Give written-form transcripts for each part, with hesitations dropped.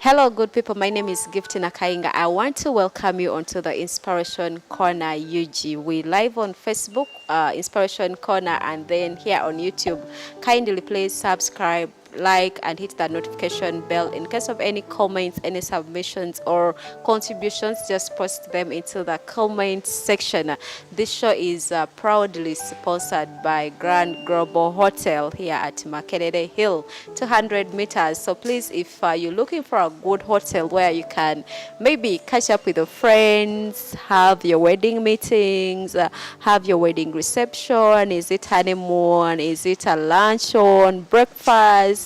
Hello, good people. My name is Gift Nakainga. I want to welcome you onto the Inspiration Corner UG. We live on Facebook, Inspiration Corner, and then here on YouTube. Kindly please subscribe, like, and hit that notification bell. In case of any comments, any submissions, or contributions, just post them into the comment section. This show is proudly sponsored by Grand Global Hotel here at Makerere Hill, 200 meters. So please, if you're looking for a good hotel where you can maybe catch up with your friends, have your wedding meetings, have your wedding reception, is it honeymoon, is it a luncheon, breakfast,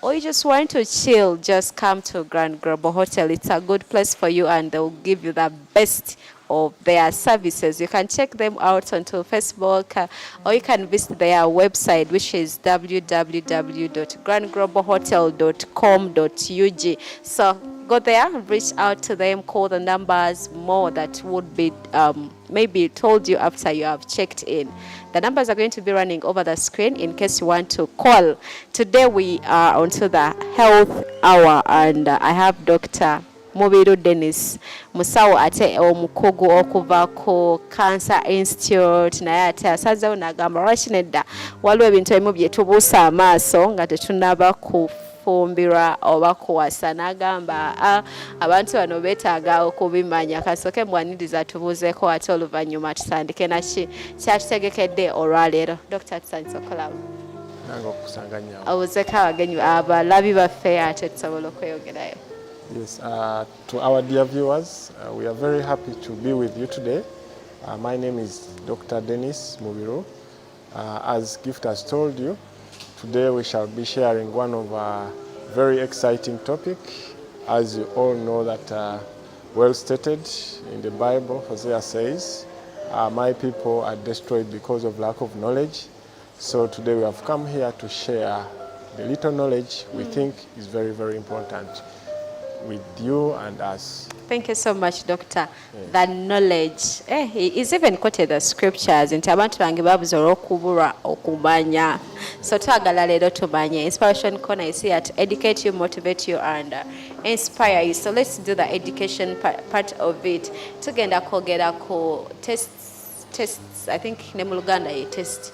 or you just want to chill, just come to Grand Global Hotel. It's a good place for you and they'll give you the best of their services. You can check them out onto Facebook or you can visit their website, which is www.grandglobalhotel.com.ug. So go there, reach out to them, call the numbers, more that would be maybe told you after you have checked in. The numbers are going to be running over the screen in case you want to call. Today we are onto the health hour and I have Dr. Mubiru Dennis musawo ate omukugu okuva ku Cancer Institute naye ate asazeewo n'agamba lwaki nedda waliwo ebintu ebimu bye tubuusa amaaso nga tetunnaba kufumbirwa oba kuwasa n'agamba abantu bano beetaaga okubimanya kasooke mbwaniriza tubuuzeeko ate oluvannyuma tusandike naki kyatutegekedde olwaleero. Dr. tusanyusa okulaba nange okukusanganya obuuzeeko abagenyi abalabi baffe ate tusobola okweyogerayo. Yes, to our dear viewers, we are very happy to be with you today. My name is Dr. Dennis Mubiru. As Gift has told you, today we shall be sharing one of our very exciting topic. As you all know that well stated in the Bible, Hosea says, my people are destroyed because of lack of knowledge. So today we have come here to share the little knowledge we think is very, very important with you and us. Thank you so much, Doctor. Yes. The knowledge. He's even quoted the scriptures in abantu bange babuze olw'okubulwa okumanya. So twagala leero tumanye. Inspiration Corner is here to educate you, motivate you, and inspire you. So let's do the education part of it. Tugenda kwogera ku tests. I think ne mu Luganda ye tests.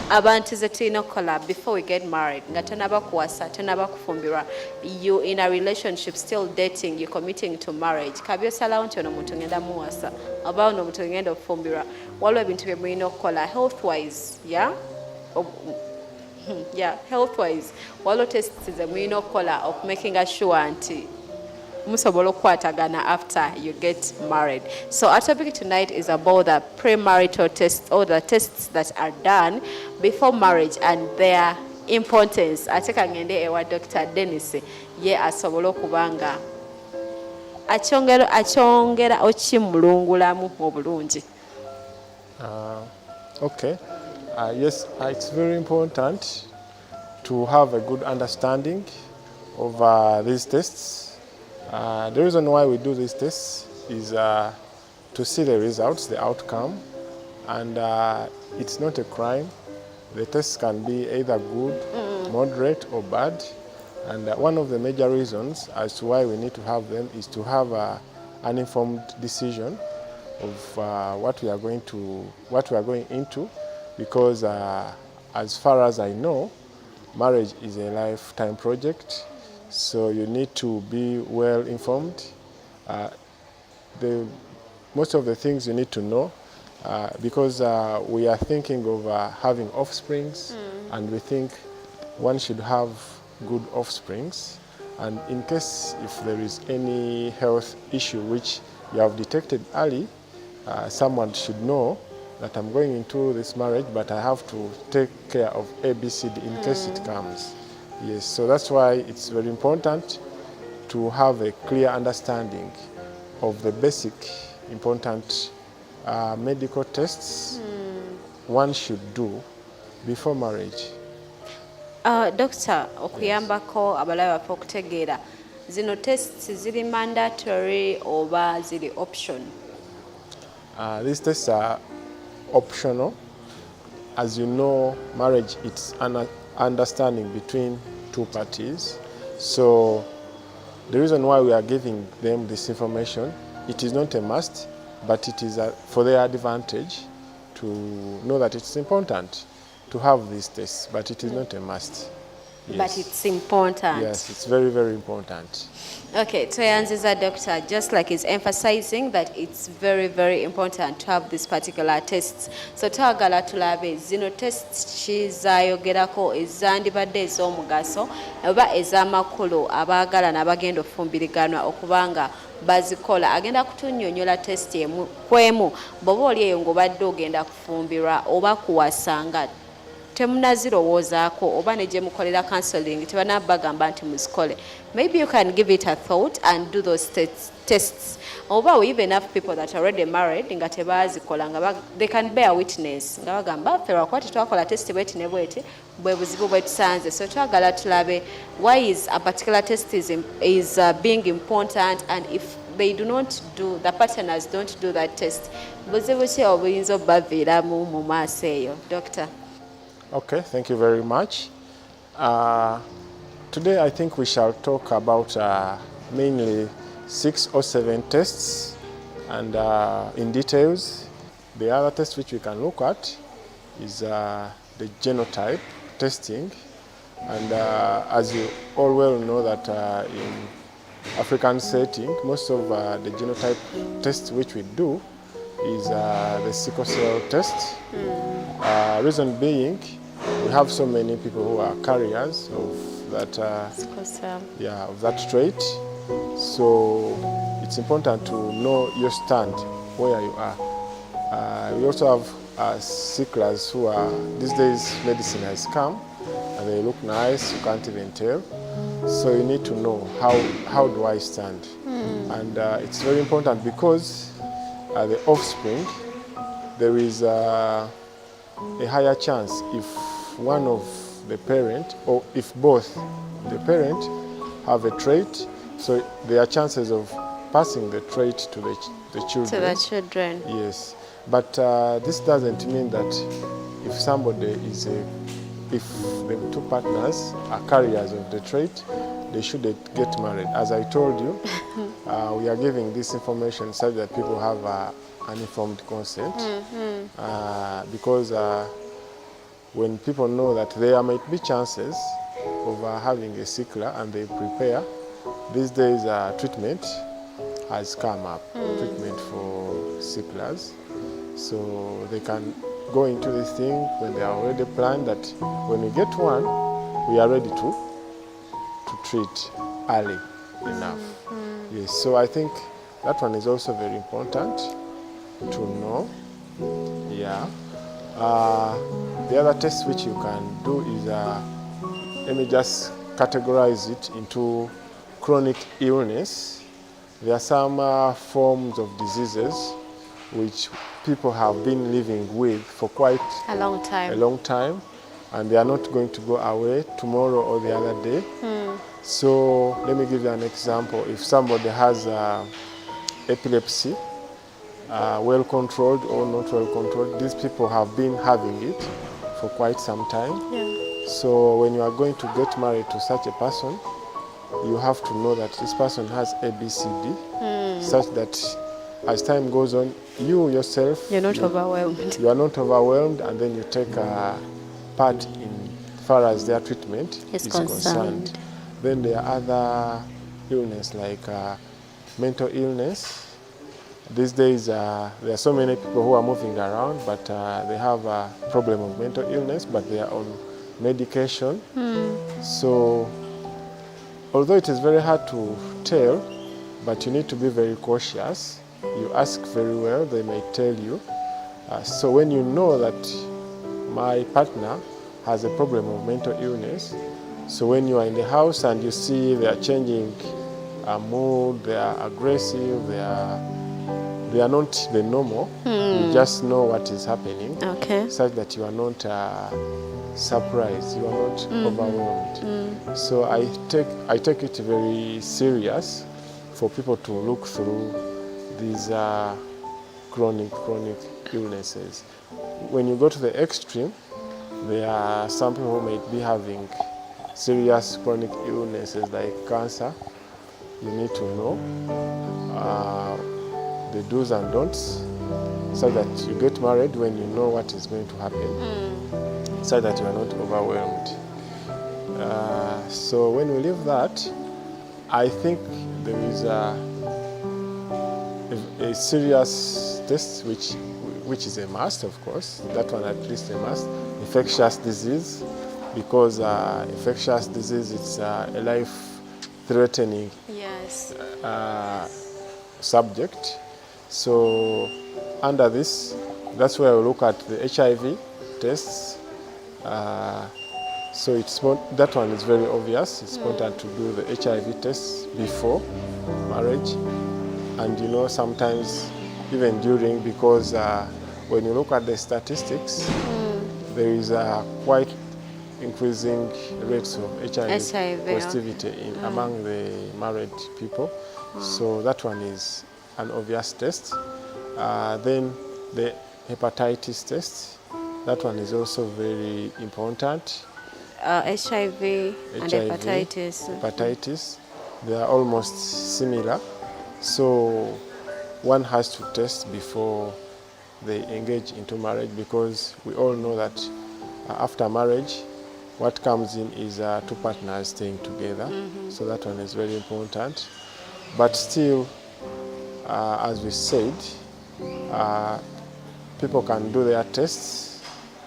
Abantu ze tulina okukola before we get married nga tonaba kuwasa tonaba kufumbirwa, you in a relationship still dating, you committing to marriage, kabi osalawo nti ono muntu ngenda muwasa oba ono muntu ngenda okufumbirwa, waliwo ebintu bye mulina okukola health wise, health wise waliwo tests ze mulina okukola of making sure nti musobola okukwatagana after you get married. So our topic tonight is about the premarital tests, or the tests that are done before marriage and their importance. Ate kangende ewa Dr. Dennis ye asobola okubanga achongera okimulungulamu obulungi. Okay. Yes, it's very important to have a good understanding of these tests. The reason why we do these tests is to see the results, the outcome, and it's not a crime. The tests can be either good, moderate, or bad. And one of the major reasons as to why we need to have them is to have an informed decision of what we are going into, because as far as I know, marriage is a lifetime project. So you need to be well informed. Most of the things you need to know, because we are thinking of having offsprings, and we think one should have good offsprings. And in case if there is any health issue which you have detected early, someone should know that I'm going into this marriage, but I have to take care of ABCD in case it comes. Yes, so that's why it's very important to have a clear understanding of the basic important medical tests one should do before marriage. Doctor, okuyambako abalabe baffe okutegeera zino tests ziri mandatory oba ziri option? These tests are optional. As you know, marriage, it's an understanding between two parties. So The reason why we are giving them this information, it is not a must, but it is for their advantage to know that it's important to have these tests, but it is not a must. Yes. But it's important. Yes, it's very, very important. Okay, tweyanziza doctor, just like he's emphasizing that it's very, very important to have these particular tests. So twagala tulabe zino tests kizayogerako ezandibadde ez'omugaso oba ez'amakulu abaagala n'abagenda okufumbiriganwa okubanga bazikola. Agenda kutunnyonnyola test emu kwemu bw'oba oli eyo ng'obadde ogenda kufumbirwa oba kuwasanga temunazirowoozaako oba ne gye mukolera counseling tebanabagamba nti muzikole. Maybe you can give it a thought and do those tests. Oba we even have people that are already married nga tebazikola nga they can bear witness nga bagamba ffe lwakuba tetwakola test bweti ne bweti bwe buzibu bwe tusanze. So twagala tulabe why is a particular test is being important, and if they do not do, the partners don't do that test, buzibu ki obuyinza obbaviiramu mu maaso eyo, doctor? Okay, thank you very much. Today I think we shall talk about mainly 6 or 7 tests, and in details. The other test which we can look at is the genotype testing, and as you all well know that in African setting, most of the genotype tests which we do is the sickle cell test. Reason being, we have so many people who are carriers of that, of that trait. So it's important to know your stand, where you are. We also have sicklers who are, these days medicine has come and they look nice, you can't even tell. So you need to know how do I stand. And it's very important because the offspring, there is a higher chance if one of the parent, or if both the parent have a trait, so there are chances of passing the trait to the children. To the children. Yes, but this doesn't mean that if somebody is if the two partners are carriers of the trait, they shouldn't get married. As I told you, we are giving this information so that people have an informed consent, because when people know that there might be chances of having a sickler and they prepare, these days treatment has come up, treatment for sicklers. So they can go into this thing when they are already planned that when we get one, we are ready to treat early enough. Yes, so I think that one is also very important to know. Yeah. The other test which you can do is, let me just categorize it into chronic illness. There are some forms of diseases which people have been living with for quite a long time, and they are not going to go away tomorrow or the other day. So let me give you an example. If somebody has epilepsy, well controlled or not well controlled, these people have been having it for quite some time. So when you are going to get married to such a person, you have to know that this person has ABCD, such that as time goes on, you yourself, you're not overwhelmed. You are not overwhelmed, and then you take part in far as their treatment is concerned. Then there are other illness like mental illness. These days, there are so many people who are moving around, but they have a problem of mental illness, but they are on medication. So, although it is very hard to tell, but you need to be very cautious. You ask very well, they may tell you. So when you know that my partner has a problem of mental illness, so when you are in the house and you see they are changing mood, they are aggressive, they are not the normal, you just know what is happening, such that you are not surprised, you are not overwhelmed. So I take it very serious for people to look through these chronic illnesses. When you go to the extreme, there are some people who might be having serious chronic illnesses like cancer, you need to know the do's and don'ts, so that you get married when you know what is going to happen, so that you are not overwhelmed. So when we leave that, I think there is a serious test which is a must, of course. That one at least a must. Infectious disease, because infectious disease, it's a life-threatening Yes. subject. So under this, that's where we look at the HIV tests. So that one is very obvious. It's important to do the HIV tests before marriage, and sometimes even during, because when you look at the statistics, there is quite increasing rates of HIV positivity among the married people. So that one is an obvious test. Then the hepatitis test, that one is also very important. HIV and hepatitis. Hepatitis, they are almost similar. So one has to test before they engage into marriage, because we all know that after marriage, what comes in is two partners staying together. So that one is very important. But still, as we said, people can do their tests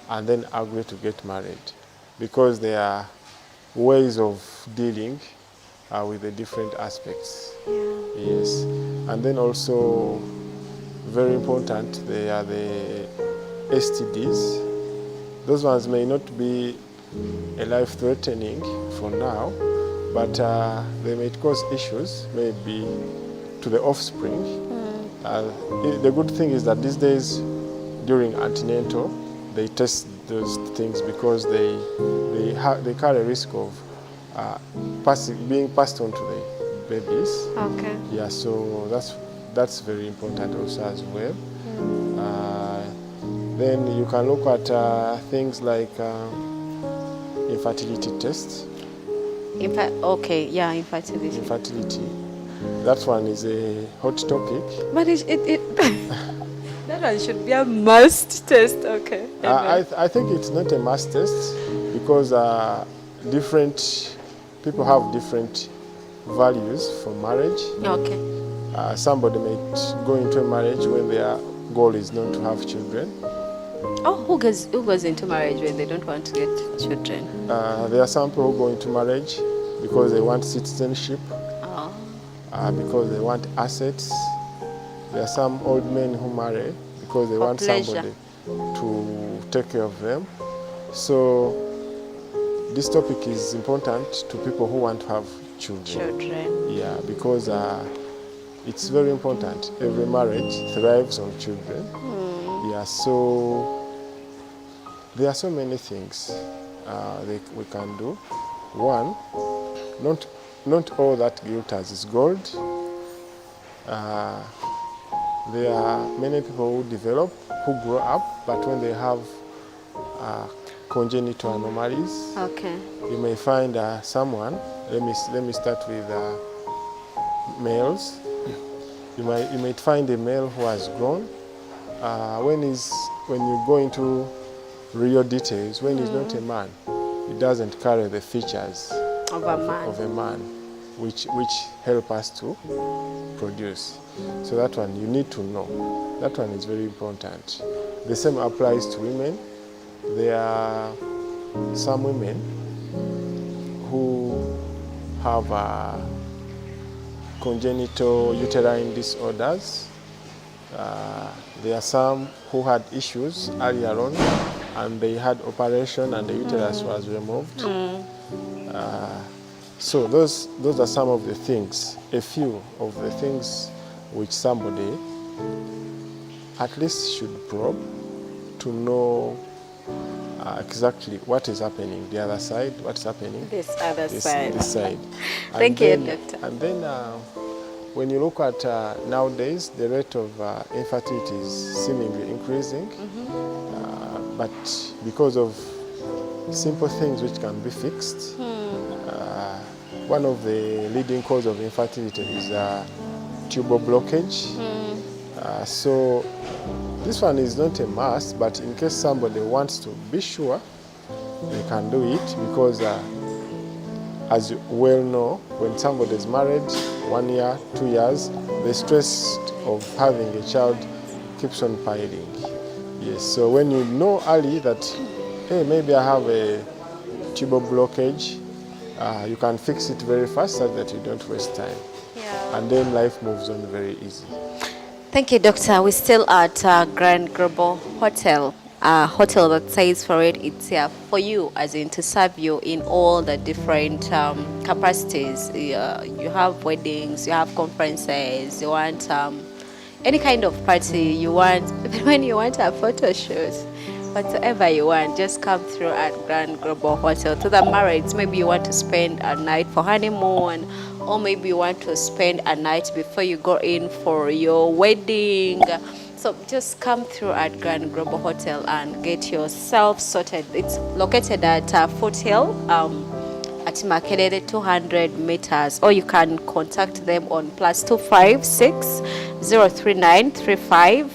and then agree to get married, because there are ways of dealing with the different aspects. Yes. And then also, very important, they are the STDs. Those ones may not be a life-threatening for now, but they may cause issues, maybe to the offspring. The good thing is that these days, during antenatal, they test those things, because they carry a risk of being passed on to the babies. Okay. Yeah, so that's very important also as well. Then you can look at things like infertility tests. Infertility. Infertility. That one is a hot topic. But that one should be a must test. Okay. I think it's not a must test, because different people have different values for marriage. Okay. Somebody may go into a marriage when their goal is not to have children. Oh, who goes into marriage when they don't want to get children? There are some people who go into marriage because they want citizenship, because they want assets. There are some old men who marry because they want somebody to take care of them. So this topic is important to people who want to have children. Yeah, because it's very important. Every marriage thrives on children. Yeah, so there are so many things we can do. One, not all that glitters is gold. There are many people who grow up, but when they have congenital anomalies, you may find someone. Let me start with males. You might find a male who has grown. When you go into real details, when he's not a man, he doesn't carry the features of a man, which help us to produce. So that one you need to know. That one is very important. The same applies to women. There are some women who have congenital uterine disorders. There are some who had issues earlier on, and they had operation and the uterus was removed. So those are some of the things, a few of the things which somebody at least should probe to know exactly what is happening, the other side, what's happening, this side. Thank you, Doctor. And then when you look at nowadays, the rate of infertility is seemingly increasing, but because of simple things which can be fixed, one of the leading causes of infertility is tubal blockage. So this one is not a must, but in case somebody wants to be sure, they can do it, because as you well know, when somebody is married 1 year, 2 years, the stress of having a child keeps on piling. Yes, so when you know early that, hey, maybe I have a tubal blockage, you can fix it very fast so that you don't waste time. Yeah. And then life moves on very easy. Thank you, Doctor. We're still at Grand Global Hotel. A hotel that says for it, it's here for you, as in to serve you in all the different capacities. You have weddings, you have conferences, you want any kind of party you want, even when you want a photo shoot, whatever you want, just come through at Grand Global Hotel. To the marrieds, maybe you want to spend a night for honeymoon, or maybe you want to spend a night before you go in for your wedding. So just come through at Grand Global Hotel and get yourself sorted. It's located at Foothill at Makerere, 200 meters, or you can contact them on +256 039 35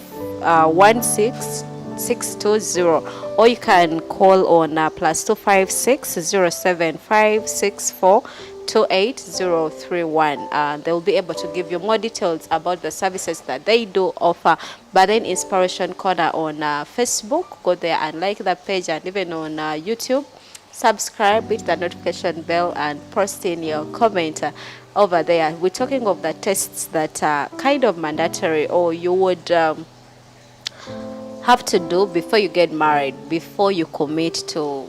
16 620, or you can call on +256 075 64 28031. They'll be able to give you more details about the services that they do offer. But then Inspiration Corner on Facebook, go there and like the page, and even on YouTube, subscribe, hit the notification bell, and post in your comment over there. We're talking of the tests that are kind of mandatory, or you would have to do before you get married, before you commit to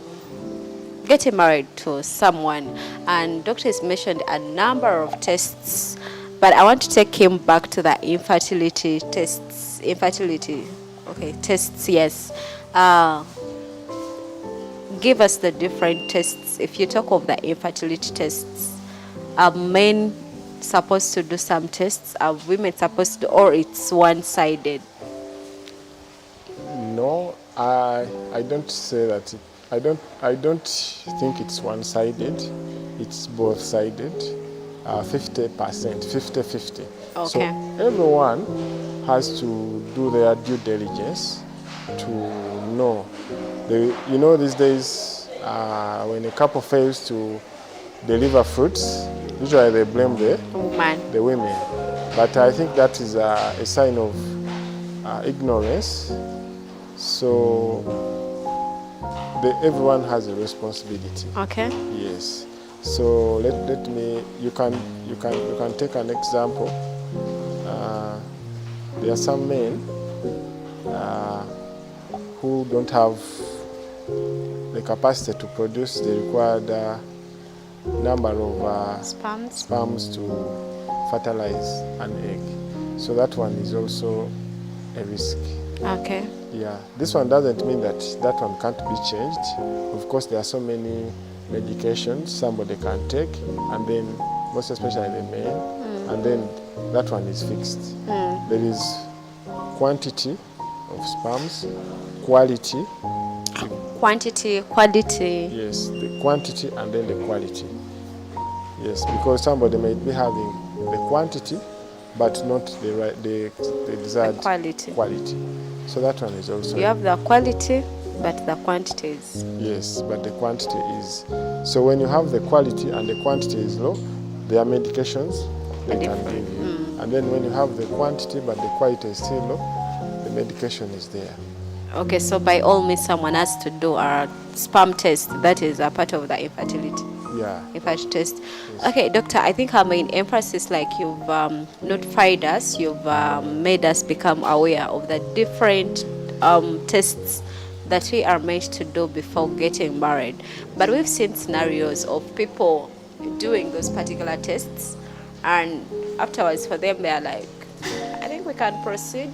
getting married to someone. And doctor has mentioned a number of tests, but I want to take him back to the infertility tests. Tests, yes. Give us the different tests. If you talk of the infertility tests, are men supposed to do some tests? Are women supposed to, or it's one-sided? No, I don't say that. I don't think it's one-sided. It's both-sided. 50%, 50-50. Okay. So everyone has to do their due diligence to know. You know, these days, when a couple fails to deliver fruits, usually they blame the women. But I think that is a sign of ignorance. So everyone has a responsibility. Okay. Yes. So let me. You can take an example. There are some men who don't have the capacity to produce the required number of sperms to fertilize an egg. So that one is also a risk. Okay. Yeah, this one doesn't mean that one can't be changed. Of course, there are so many medications somebody can take, and then most especially the men, and then that one is fixed. There is quantity of sperms, quality. Quantity, quality. Yes, the quantity and then the quality. Yes, because somebody may be having the quantity, but not the desired quality. So that one is also. You have the quality, but the quantity is. Yes, but the quantity is. So when you have the quality and the quantity is low, there are medications they can give you. And then when you have the quantity but the quality is still low, the medication is there. Okay, so by all means, someone has to do a sperm test. That is a part of the infertility. Yeah. Infertility test. Yes. Okay, doctor, I think our main emphasis, like you've notified us, you've made us become aware of the different tests that we are meant to do before getting married. But we've seen scenarios of people doing those particular tests, and afterwards for them, they're like, I think we can proceed.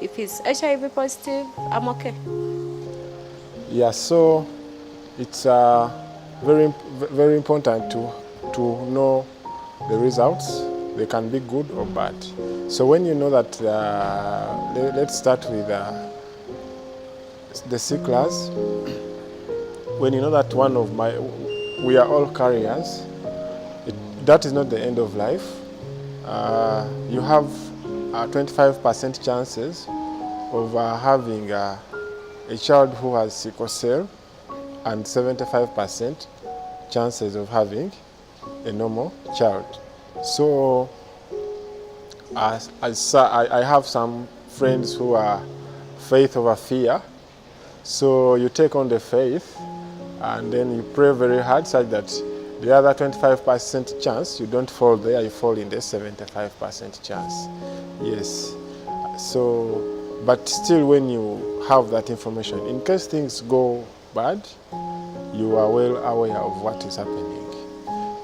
If it's HIV positive, I'm okay. Yeah, so it's very, very important to know the results. They can be good or bad. So when you know that, let's start with the C class. When you know that we are all carriers, that is not the end of life. You have 25% chances of having a child who has sickle cell and 75% chances of having a normal child. So I have some friends who are faith over fear. So you take on the faith and then you pray very hard such that the other 25% chance, you don't fall there, you fall in the 75% chance. Yes. So, but still when you have that information, in case things go bad, you are well aware of what is happening.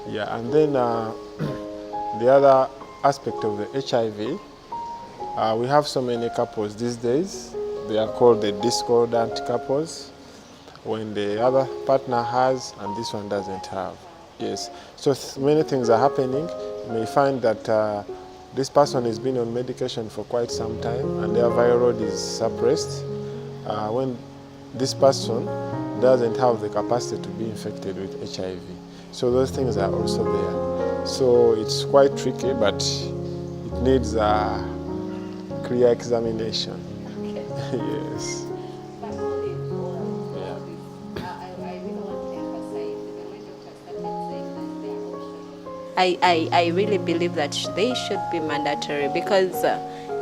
Yeah, and then the other aspect of the HIV, we have so many couples these days. They are called the discordant couples, when the other partner has and this one doesn't have. Yes, so many things are happening. You may find that this person has been on medication for quite some time and their viral load is suppressed. When this person doesn't have the capacity to be infected with HIV. So those things are also there. So it's quite tricky, but it needs a clear examination. Okay. Yes. But all in all, I really want to emphasize the way Dr. started saying that they are optional. I really believe that they should be mandatory because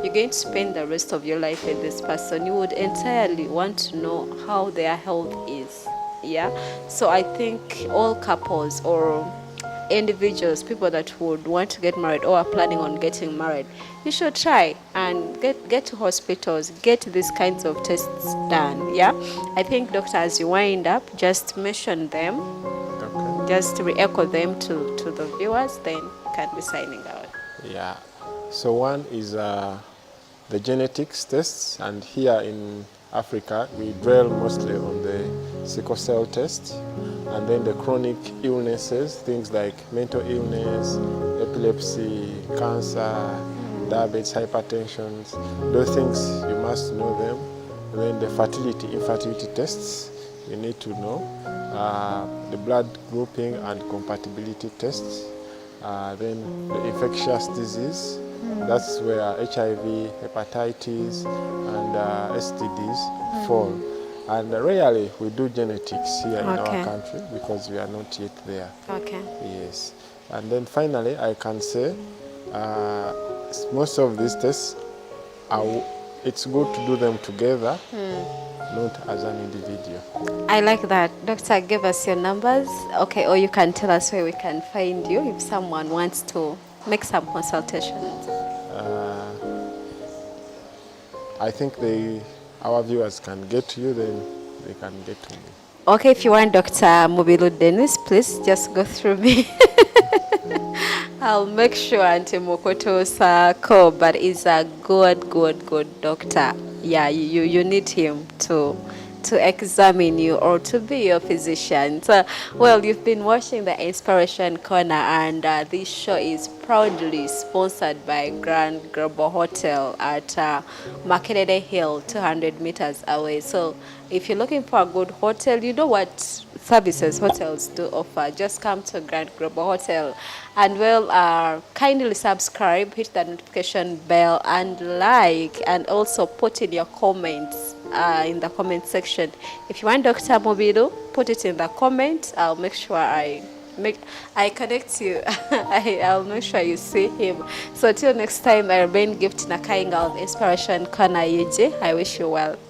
you're going to spend the rest of your life with this person. You would entirely want to know how their health is. Yeah. So I think all couples or individuals, people that would want to get married or are planning on getting married, you should try and get to hospitals, get these kinds of tests done. Yeah. I think, doctor, as you wind up, just mention them, Okay. just re-echo them to the viewers, then you can be signing out. Yeah. So one is the genetics tests, and here in Africa we dwell mostly on the sickle cell test, and then the chronic illnesses, things like mental illness, epilepsy, cancer, diabetes, hypertension. Those things you must know them. And then the fertility, infertility tests you need to know. The blood grouping and compatibility tests. Then the infectious disease, that's where HIV, hepatitis, and STDs fall. And rarely we do genetics here in Okay. our country because we are not yet there. Okay. Yes. And then finally, I can say most of these tests, it's good to do them together, not as an individual. I like that. Doctor, give us your numbers. Okay, or you can tell us where we can find you if someone wants to make some consultations. I think our viewers can get to you, then they can get to me. Okay, if you want Dr. Mubilu Dennis, please just go through me. I'll make sure Auntie Mokoto's call, but he's a good doctor. Yeah, you need him to examine you or to be your physician. So, well, you've been watching the Inspiration Corner, and this show is proudly sponsored by Grand Global Hotel at Makerere Hill, 200 meters away. So if you're looking for a good hotel, you know what services hotels do offer. Just come to Grand Global Hotel, and well, kindly subscribe, hit the notification bell, and like, and also put in your comments in the comment section. If you want Dr. Mubilu, put it in the comment. I'll make sure I connect you. I'll make sure you see him. So till next time, I remain Gift Nakainga of Inspiration Corner UG. I wish you well.